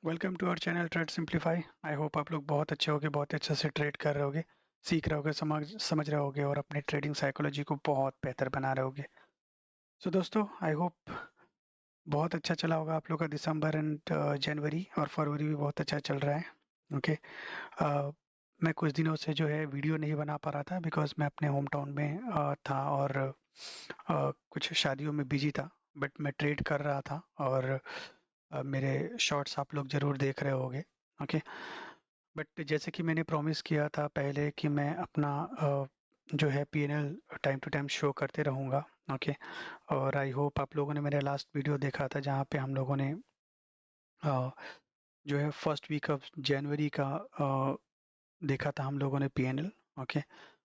Welcome to our channel trade simplify. I hope आप लोग बहुत अच्छे होगे, बहुत अच्छे से ट्रेड कर रहे होगे, सीख रहे होगे, समझ रहे होगे और अपने ट्रेडिंग साइकोलॉजी को बहुत बेहतर बना रहे होगे। सो दोस्तों, आई होप बहुत अच्छा चला होगा आप लोग का दिसंबर एंड जनवरी और फरवरी भी बहुत अच्छा चल रहा है। ओके। मैं कुछ दिनों से जो है वीडियो नहीं बना पा रहा था बिकॉज मैं अपने होम टाउन में था और कुछ शादियों में बिजी था। बट मैं ट्रेड कर रहा था और मेरे शॉर्ट्स आप लोग ज़रूर देख रहे होंगे। ओके। बट जैसे कि मैंने प्रॉमिस किया था पहले कि मैं अपना जो है PNL time to time show करते रहूँगा। ओके। और आई होप आप लोगों ने मेरा लास्ट वीडियो देखा था जहाँ पे हम लोगों ने अ, जो है फर्स्ट वीक ऑफ जनवरी का देखा था हम लोगों ने पीएनएल। ओके।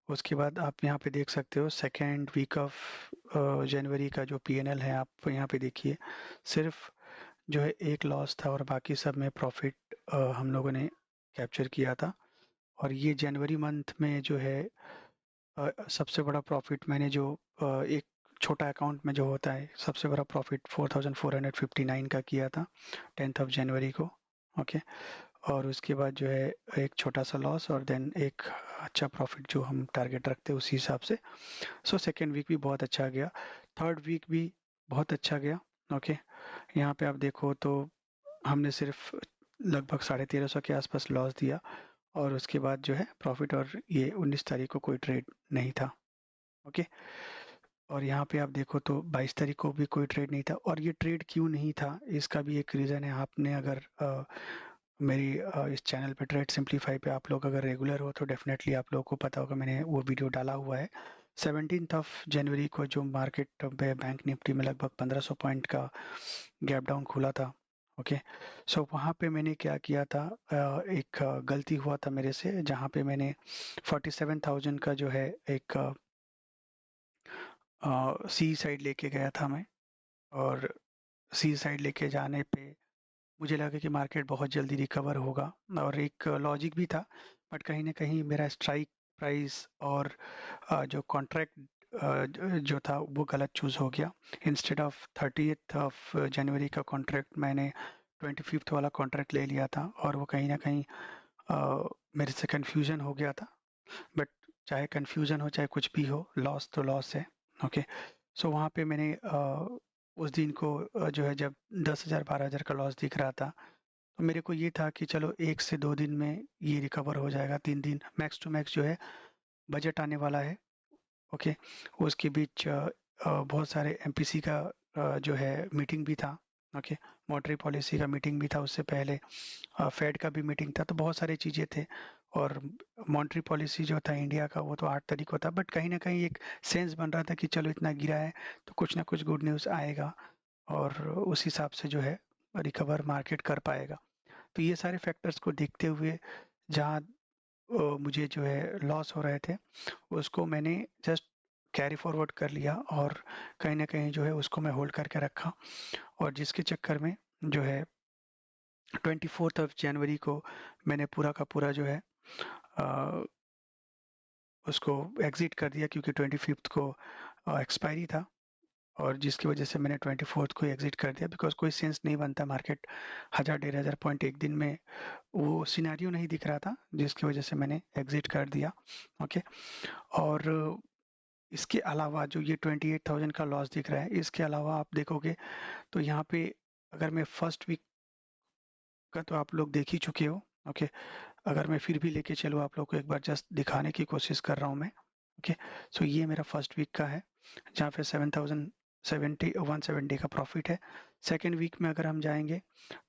उसके बाद आप यहाँ पे देख सकते हो सेकेंड वीक ऑफ जनवरी का जो पीएनएल है, आप यहाँ पे देखिए। सिर्फ जो है एक लॉस था और बाकी सब में प्रॉफिट हम लोगों ने कैप्चर किया था। और ये जनवरी मंथ में जो है सबसे बड़ा प्रॉफिट मैंने जो एक छोटा अकाउंट में जो होता है सबसे बड़ा प्रॉफिट 4459 का किया था 10th ऑफ जनवरी को। ओके। और उसके बाद जो है एक छोटा सा लॉस और देन एक अच्छा प्रॉफिट जो हम टारगेट रखते हैं उसी हिसाब से। सो सेकेंड वीक भी बहुत अच्छा गया, थर्ड वीक भी बहुत अच्छा गया। ओके। यहाँ पे आप देखो तो हमने सिर्फ लगभग 1350 के आसपास लॉस दिया और उसके बाद जो है प्रॉफिट। और ये 19 तारीख को कोई ट्रेड नहीं था। ओके। और यहाँ पे आप देखो तो 22 तारीख को भी कोई ट्रेड नहीं था। और ये ट्रेड क्यों नहीं था इसका भी एक रीज़न है। आपने अगर मेरी इस चैनल पे ट्रेड सिंप्लीफाई पे आप लोग अगर रेगुलर हो तो डेफिनेटली आप लोगों को पता होगा, मैंने वो वीडियो डाला हुआ है। 17th ऑफ जनवरी को जो मार्केट पे बैंक निफ्टी में लगभग 1500 पॉइंट का गैप डाउन खुला था। ओके। सो वहाँ पे मैंने क्या किया था, एक गलती हुआ था मेरे से जहाँ पे मैंने 47,000 का जो है एक सी साइड लेके गया था मैं। और सी साइड लेके जाने पे मुझे लगा कि मार्केट बहुत जल्दी रिकवर होगा और एक लॉजिक भी था। बट कहीं न कहीं मेरा स्ट्राइक प्राइस और जो कॉन्ट्रैक्ट जो था वो गलत चूज़ हो गया। Instead of 30th of January का कॉन्ट्रैक्ट मैंने 25th वाला कॉन्ट्रैक्ट ले लिया था और वो कहीं न कहीं मेरे से कन्फ्यूज़न हो गया था। बट चाहे कन्फ्यूज़न हो चाहे कुछ भी हो, लॉस तो लॉस है। ओके। सो वहाँ पे मैंने उस दिन को जो है जब 10,000 12,000 का लॉस दिख रहा था तो मेरे को ये था कि चलो 1 से 2 दिन में ये रिकवर हो जाएगा, 3 दिन मैक्स टू मैक्स जो है बजट आने वाला है। ओके। उसके बीच बहुत सारे एमपीसी का जो है मीटिंग भी था। ओके। मॉनेटरी पॉलिसी का मीटिंग भी था उससे पहले, फेड का भी मीटिंग था, तो बहुत सारी चीज़ें थे। और मॉनेटरी पॉलिसी जो था इंडिया का वो तो 8 तारीख को था, बट कहीं न कहीं एक सेंस बन रहा था कि चलो इतना गिरा है तो कुछ ना कुछ गुड न्यूज़ आएगा और उस हिसाब से जो है रिकवर मार्केट कर पाएगा। तो ये सारे फैक्टर्स को देखते हुए जहाँ मुझे जो है लॉस हो रहे थे उसको मैंने जस्ट कैरी फॉरवर्ड कर लिया और कहीं न कहीं जो है उसको मैं होल्ड करके रखा। और जिसके चक्कर में जो है 24th ऑफ जनवरी को मैंने पूरा का पूरा जो है अ, उसको एग्ज़िट कर दिया क्योंकि 25th को एक्सपायरी था। और जिसकी वजह से मैंने 24th को एग्ज़िट कर दिया बिकॉज़ कोई सेंस नहीं बनता, मार्केट 1000 डेढ़ हज़ार पॉइंट एक दिन में वो सिनेरियो नहीं दिख रहा था जिसकी वजह से मैंने एग्ज़िट कर दिया। ओके। और इसके अलावा जो ये 28,000 का लॉस दिख रहा है, इसके अलावा आप देखोगे तो यहाँ पे अगर मैं फर्स्ट वीक का तो आप लोग देख ही चुके हो। ओके। अगर मैं फिर भी लेके चलूँ आप लोग को एक बार जस्ट दिखाने की कोशिश कर रहा हूँ मैं। ओके। सो ये मेरा फर्स्ट वीक का है जहाँ पे 7,070 170 का प्रॉफिट है। सेकेंड वीक में अगर हम जाएंगे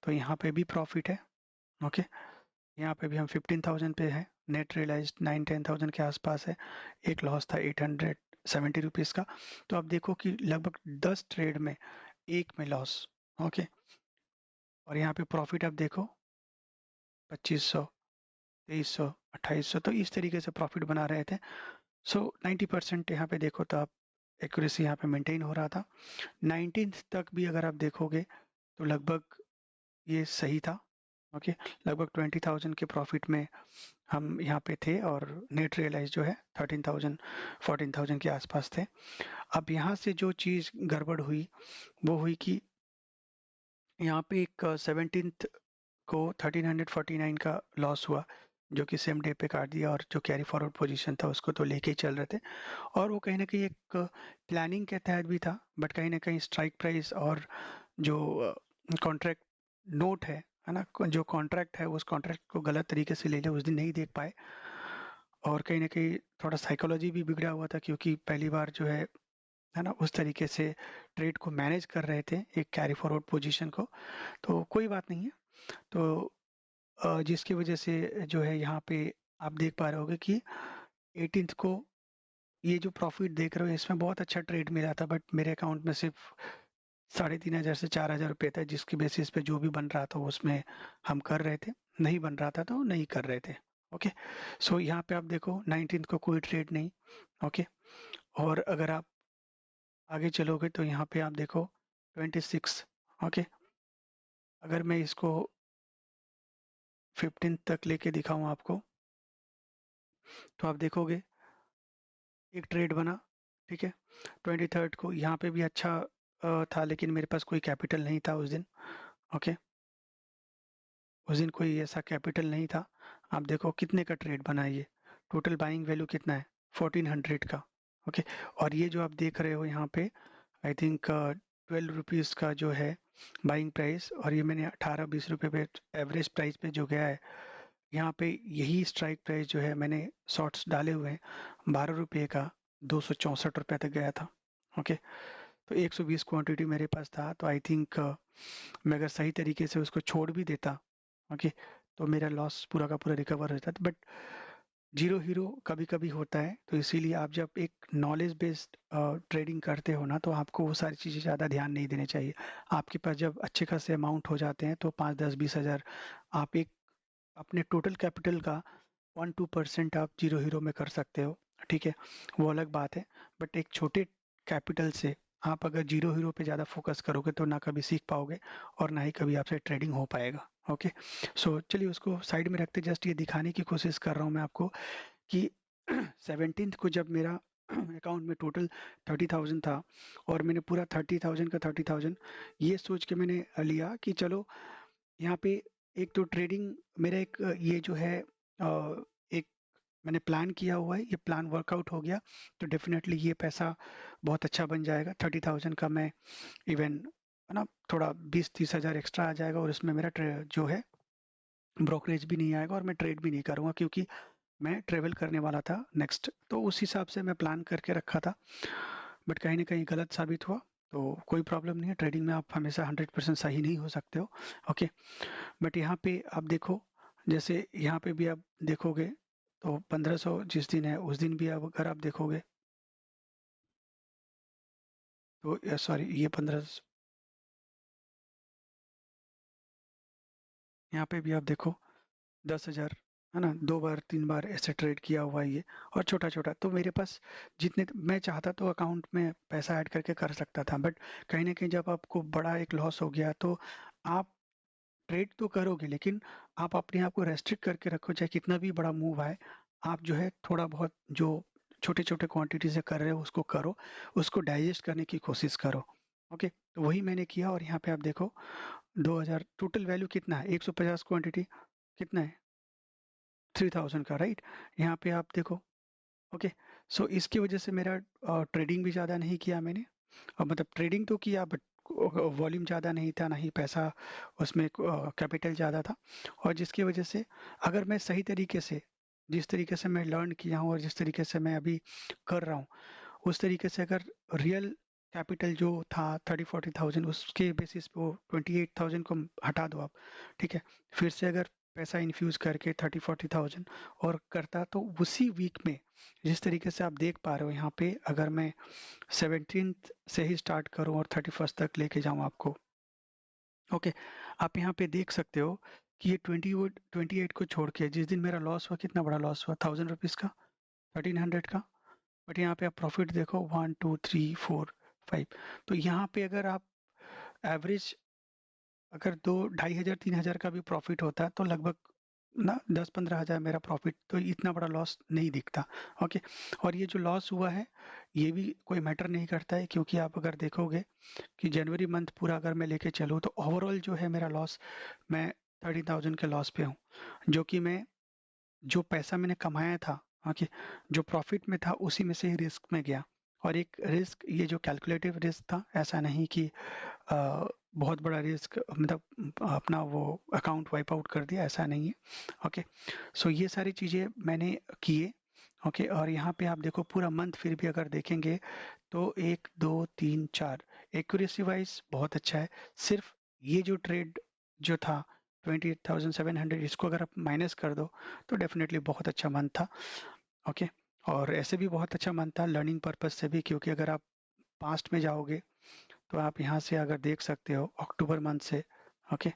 तो यहाँ पे भी प्रॉफिट है। ओके। यहाँ पे भी हम 15,000 पे है, नेट रियलाइज्ड 9-10,000 के आसपास है। एक लॉस था 870 रुपीज़ का। तो आप देखो कि लगभग 10 ट्रेड में एक में लॉस। ओके। और यहाँ पे प्रॉफिट आप देखो 2500, 2300, 2800, तो इस तरीके से प्रॉफिट बना रहे थे। सो 90% यहाँ पे देखो तो आप एक्यूरेसी यहाँ पे मेंटेन हो रहा था। 19th तक भी अगर आप देखोगे तो लगभग ये सही था। ओके। लगभग 20,000 के प्रॉफिट में हम यहाँ पे थे और नेट रियलाइज जो है 13,000 14,000 के आसपास थे। अब यहाँ से जो चीज़ गड़बड़ हुई वो हुई कि यहाँ पे एक 17th को 1349 का लॉस हुआ, जो कि सेम डे पे काट दिया, और जो कैरी फॉरवर्ड पोजीशन था उसको तो लेके ही चल रहे थे, और वो कहीं न कहीं एक प्लानिंग के तहत भी था, बट कहीं न कहीं स्ट्राइक प्राइस और जो कॉन्ट्रैक्ट नोट है ना? जो कॉन्ट्रैक्ट है उस कॉन्ट्रैक्ट को गलत तरीके से ले लिया, उस दिन नहीं देख पाए, और कहीं न कहीं थोड़ा साइकोलॉजी भी बिगड़ा हुआ था, क्योंकि पहली बार जो है ना? उस तरीके से ट्रेड को मैनेज कर रहे थे, एक कैरी फॉरवर्ड पोजीशन को, तो कोई बात नहीं है। तो जिसकी वजह से जो है यहाँ पे आप देख पा रहे होंगे कि 18th को ये जो प्रॉफिट देख रहे हो इसमें बहुत अच्छा ट्रेड मिला था, बट मेरे अकाउंट में सिर्फ 3,500 से 4,000 रुपये था, जिसकी बेसिस पे जो भी बन रहा था उसमें हम कर रहे थे, नहीं बन रहा था तो नहीं कर रहे थे। ओके, सो यहाँ पे आप देखो 19th को कोई ट्रेड नहीं। ओके, और अगर आप आगे चलोगे तो यहाँ पे आप देखो 26। ओके, अगर मैं इसको 15 तक लेके दिखाऊं आपको, तो आप देखोगे एक ट्रेड बना, ठीक है, 23rd को, यहाँ पे भी अच्छा था, लेकिन मेरे पास कोई कैपिटल नहीं था उस दिन। ओके, उस दिन कोई ऐसा कैपिटल नहीं था। आप देखो कितने का ट्रेड बना, ये टोटल बाइंग वैल्यू कितना है, 1400 का। ओके, और ये जो आप देख रहे हो यहाँ पे, आई थिंक 12 रुपीज़ का जो है बाइंग प्राइस, और ये मैंने 18-20 रुपये पे एवरेज प्राइस पे जो गया है, यहाँ पे यही स्ट्राइक प्राइस जो है मैंने शॉर्ट्स डाले हुए हैं 12 रुपये का, 264 रुपये तक गया था। ओके, तो 120 क्वांटिटी मेरे पास था, तो आई थिंक मैं अगर सही तरीके से उसको छोड़ भी देता, ओके, तो मेरा लॉस पूरा का पूरा रिकवर होता, बट जीरो हीरो कभी कभी होता है, तो इसीलिए आप जब एक नॉलेज बेस्ड ट्रेडिंग करते हो ना, तो आपको वो सारी चीज़ें ज़्यादा ध्यान नहीं देने चाहिए। आपके पास जब अच्छे खासे अमाउंट हो जाते हैं तो 5-10-20 हज़ार आप एक अपने टोटल कैपिटल का 1-2% आप जीरो हीरो में कर सकते हो, ठीक है, वो अलग बात है। बट एक छोटे कैपिटल से आप अगर जीरो हीरो पे ज़्यादा फोकस करोगे तो ना कभी सीख पाओगे, और ना ही कभी आपसे ट्रेडिंग हो पाएगा। ओके, सो चलिए उसको साइड में रखते, जस्ट ये दिखाने की कोशिश कर रहा हूँ मैं आपको कि 17th को जब मेरा अकाउंट में टोटल 30,000 था, और मैंने पूरा 30,000 का 30,000 ये सोच के मैंने लिया कि चलो यहाँ पे एक तो ट्रेडिंग मेरा एक ये जो है एक मैंने प्लान किया हुआ है, ये प्लान वर्कआउट हो गया तो डेफिनेटली ये पैसा बहुत अच्छा बन जाएगा। 30,000 का मैं इवन है ना, थोड़ा 20-30 हज़ार एक्स्ट्रा आ जाएगा, और इसमें मेरा जो है ब्रोकरेज भी नहीं आएगा, और मैं ट्रेड भी नहीं करूँगा, क्योंकि मैं ट्रेवल करने वाला था नेक्स्ट, तो उस हिसाब से मैं प्लान करके रखा था, बट कहीं ना कहीं गलत साबित हुआ। तो कोई प्रॉब्लम नहीं है, ट्रेडिंग में आप हमेशा 100% सही नहीं हो सकते हो। ओके, बट यहाँ पे आप देखो, जैसे यहाँ पे भी आप देखोगे तो 1500 जिस दिन है उस दिन भी अब अगर आप देखोगे तो सॉरी ये 15, यहाँ पे भी आप देखो 10,000 है ना, 2 बार 3 बार ऐसे ट्रेड किया हुआ है ये, और छोटा छोटा, तो मेरे पास जितने मैं चाहता तो अकाउंट में पैसा ऐड करके कर सकता था, बट कहीं ना कहीं जब आपको बड़ा एक लॉस हो गया तो आप ट्रेड तो करोगे, लेकिन आप अपने आप को रेस्ट्रिक्ट करके रखो, चाहे कितना भी बड़ा मूव आए, आप जो है थोड़ा बहुत जो छोटे छोटे क्वांटिटी से कर रहे हो उसको करो, उसको डाइजेस्ट करने की कोशिश करो। ओके, तो वही मैंने किया, और यहाँ पे आप देखो 2,000 टोटल वैल्यू कितना है, 150 क्वांटिटी कितना है, 3,000 का, राइट। यहाँ पे आप देखो। ओके, सो इसकी वजह से मेरा ट्रेडिंग भी ज़्यादा नहीं किया मैंने, और मतलब ट्रेडिंग तो किया, बट वॉल्यूम ज़्यादा नहीं था, ना ही पैसा उसमें कैपिटल ज़्यादा था, और जिसकी वजह से अगर मैं सही तरीके से, जिस तरीके से मैं लर्न किया हूँ और जिस तरीके से मैं अभी कर रहा हूँ, उस तरीके से अगर रियल कैपिटल जो था 30-40 थाउजेंड, उसके बेसिस पे वो 28,000 को हटा दो आप, ठीक है, फिर से अगर पैसा इन्फ्यूज करके 30-40 थाउजेंड और करता, तो उसी वीक में जिस तरीके से आप देख पा रहे हो यहाँ पे, अगर मैं 17th से ही स्टार्ट करूं और 31st तक लेके जाऊं आपको, ओके, आप यहाँ पे देख सकते हो कि ये 28 को छोड़ के जिस दिन मेरा लॉस हुआ, कितना बड़ा लॉस हुआ, 1,000 रुपीज़ का, 1,300 का, बट यहाँ पे आप प्रॉफिट देखो 1 2 3 4 5, तो यहाँ पे अगर आप एवरेज अगर 2 2,500 3,000 का भी प्रॉफिट होता है तो लगभग ना 10-15 हज़ार मेरा प्रॉफिट, तो इतना बड़ा लॉस नहीं दिखता। ओके, और ये जो लॉस हुआ है ये भी कोई मैटर नहीं करता है, क्योंकि आप अगर देखोगे कि जनवरी मंथ पूरा अगर मैं लेके चलूँ तो ओवरऑल जो है मेरा लॉस, मैं 30,000 के लॉस पे हूँ, जो कि मैं जो पैसा मैंने कमाया था, ओके, जो प्रॉफिट में था उसी में से ही रिस्क में गया। और एक रिस्क, ये जो कैलकुलेटिव रिस्क था, ऐसा नहीं कि बहुत बड़ा रिस्क मतलब अपना वो अकाउंट वाइप आउट कर दिया, ऐसा नहीं है। ओके, सो ये सारी चीज़ें मैंने किए। ओके, और यहाँ पे आप देखो पूरा मंथ फिर भी अगर देखेंगे तो 1 2 3 4 एक्यूरेसी वाइज बहुत अच्छा है। सिर्फ ये जो ट्रेड जो था 28,700, इसको अगर आप माइनस कर दो तो डेफिनेटली बहुत अच्छा मंथ था। ओके, और ऐसे भी बहुत अच्छा मंथ था लर्निंग पर्पज से भी, क्योंकि अगर आप पास्ट में जाओगे तो आप यहाँ से अगर देख सकते हो अक्टूबर मंथ से। ओके,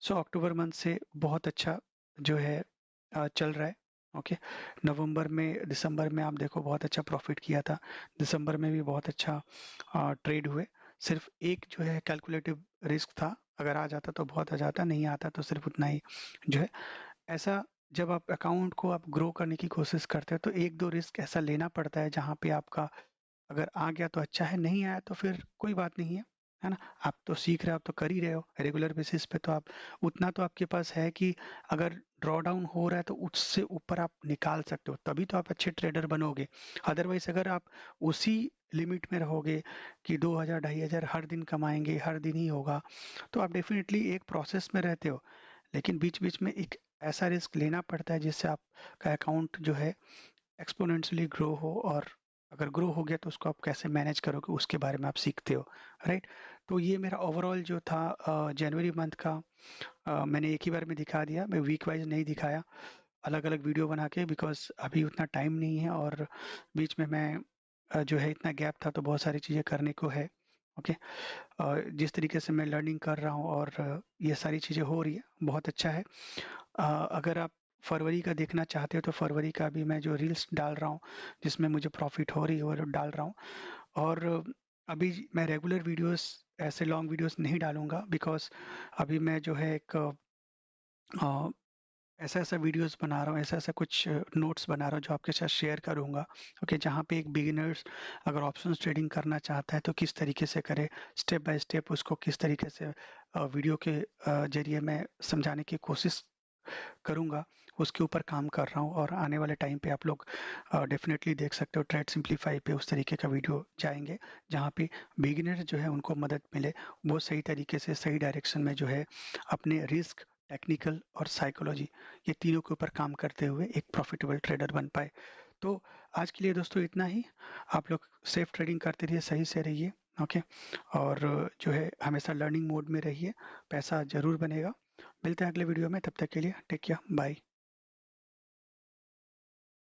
सो अक्टूबर मंथ से बहुत अच्छा जो है चल रहा है। ओके, नवंबर में दिसंबर में आप देखो बहुत अच्छा प्रॉफिट किया था, दिसंबर में भी बहुत अच्छा ट्रेड हुए। सिर्फ एक जो है कैलकुलेटिव रिस्क था, अगर आ जाता तो बहुत आ जाता, नहीं आता तो सिर्फ उतना ही जो है। ऐसा जब आप अकाउंट को आप ग्रो करने की कोशिश करते हो तो एक दो रिस्क ऐसा लेना पड़ता है जहाँ पे आपका अगर आ गया तो अच्छा है, नहीं आया तो फिर कोई बात नहीं है ना? आप तो सीख रहे हो, आप तो कर ही रहे हो रेगुलर बेसिस पे, तो आप उतना तो आपके पास है कि अगर ड्रॉ डाउन हो रहा है तो उससे ऊपर आप निकाल सकते हो, तभी तो आप अच्छे ट्रेडर बनोगे। अदरवाइज अगर आप उसी लिमिट में रहोगे कि 2,000 2,500 हर दिन कमाएंगे, हर दिन ही होगा, तो आप डेफिनेटली एक प्रोसेस में रहते हो। लेकिन बीच बीच में एक ऐसा रिस्क लेना पड़ता है जिससे आपका अकाउंट जो है एक्सपोनेंशियली ग्रो हो, और अगर ग्रो हो गया तो उसको आप कैसे मैनेज करोगे उसके बारे में आप सीखते हो, राइट? तो ये मेरा ओवरऑल जो था जनवरी मंथ का मैंने एक ही बार में दिखा दिया, मैं वीक वाइज नहीं दिखाया अलग अलग वीडियो बना के, बिकॉज अभी उतना टाइम नहीं है और बीच में मैं जो है इतना गैप था तो बहुत सारी चीज़ें करने को है। ओके, जिस तरीके से मैं लर्निंग कर रहा हूँ और ये सारी चीज़ें हो रही है बहुत अच्छा है। अगर आप फरवरी का देखना चाहते हो तो फरवरी का भी मैं जो रील्स डाल रहा हूँ जिसमें मुझे प्रॉफिट हो रही है वो डाल रहा हूँ। और अभी मैं रेगुलर वीडियोस ऐसे लॉन्ग वीडियोस नहीं डालूंगा, बिकॉज अभी मैं जो है एक अ, ऐसा ऐसा वीडियोस बना रहा हूँ, ऐसा ऐसा कुछ नोट्स बना रहा हूँ जो आपके साथ शेयर करूँगा। ओके, जहाँ पे एक बिगिनर्स अगर ऑप्शंस ट्रेडिंग करना चाहता है तो किस तरीके से करे, स्टेप बाय स्टेप उसको किस तरीके से वीडियो के जरिए मैं समझाने की कोशिश करूँगा, उसके ऊपर काम कर रहा हूँ। और आने वाले टाइम पे आप लोग डेफिनेटली देख सकते हो ट्रेड सिंप्लीफाई पे उस तरीके का वीडियो जाएंगे जहाँ पे बिगिनर जो है उनको मदद मिले, वो सही तरीके से सही डायरेक्शन में जो है अपने रिस्क, टेक्निकल और साइकोलॉजी, ये तीनों के ऊपर काम करते हुए एक प्रॉफिटेबल ट्रेडर बन पाए। तो आज के लिए दोस्तों इतना ही। आप लोग सेफ ट्रेडिंग करते रहिए, सही से रहिए। ओके, और जो है हमेशा लर्निंग मोड में रहिए, पैसा जरूर बनेगा। मिलते हैं अगले वीडियो में, तब तक के लिए टेक केयर, बाय।